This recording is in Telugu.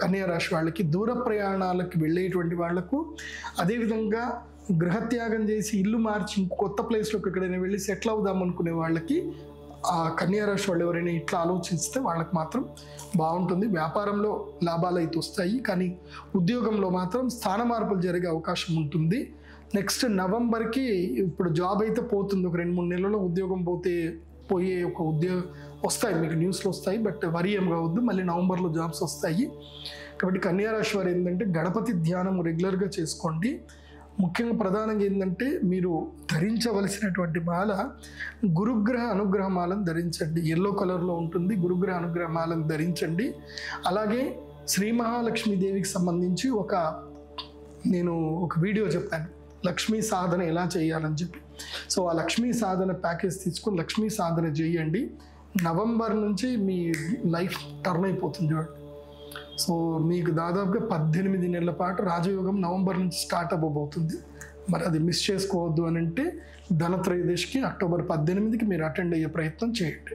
కన్యా రాశి వాళ్ళకి దూర ప్రయాణాలకు వెళ్ళేటువంటి వాళ్లకు, అదేవిధంగా గృహత్యాగం చేసి ఇల్లు మార్చి ఇంకో కొత్త ప్లేస్లోకి ఎక్కడైనా వెళ్ళి సెటిల్ అవుదాం అనుకునే వాళ్ళకి, ఆ కన్యా రాశి వాళ్ళు ఎవరైనా ఇట్లా ఆలోచిస్తే వాళ్ళకి మాత్రం బాగుంటుంది. వ్యాపారంలో లాభాలు అయితే వస్తాయి, కానీ ఉద్యోగంలో మాత్రం స్థాన మార్పులు జరిగే అవకాశం ఉంటుంది. నెక్స్ట్ నవంబర్కి ఇప్పుడు జాబ్ అయితే పోతుంది, ఒక 2-3 నెలల్లో ఉద్యోగం పోయే ఒక ఉద్యోగం వస్తాయి, మీకు న్యూస్లో వస్తాయి. బట్ వరి ఏం కావద్దు, మళ్ళీ నవంబర్లో జాబ్స్ వస్తాయి. కాబట్టి కన్యా రాశి వారు ఏంటంటే గణపతి ధ్యానం రెగ్యులర్గా చేసుకోండి. ముఖ్యంగా ప్రధానంగా ఏంటంటే మీరు ధరించవలసినటువంటి మాల గురుగ్రహ అనుగ్రహ మాలను ధరించండి. ఎల్లో కలర్లో ఉంటుంది, గురుగ్రహ అనుగ్రహ మాలను ధరించండి. అలాగే శ్రీ మహాలక్ష్మీదేవికి సంబంధించి నేను ఒక వీడియో చెప్పాను, లక్ష్మీ సాధన ఎలా చేయాలని చెప్పి. సో ఆ లక్ష్మీ సాధన ప్యాకేజ్ తీసుకొని లక్ష్మీ సాధన చేయండి. నవంబర్ నుంచి మీ లైఫ్ టర్న్ అయిపోతుంది చూడండి. సో మీకు దాదాపుగా 18 నెలల పాటు రాజయోగం నవంబర్ నుంచి స్టార్ట్ అవ్వబోతుంది. మరి అది మిస్ చేసుకోవద్దు అని అంటే ధనత్రయోదశికి అక్టోబర్ 18కి మీరు అటెండ్ అయ్యే ప్రయత్నం చేయండి.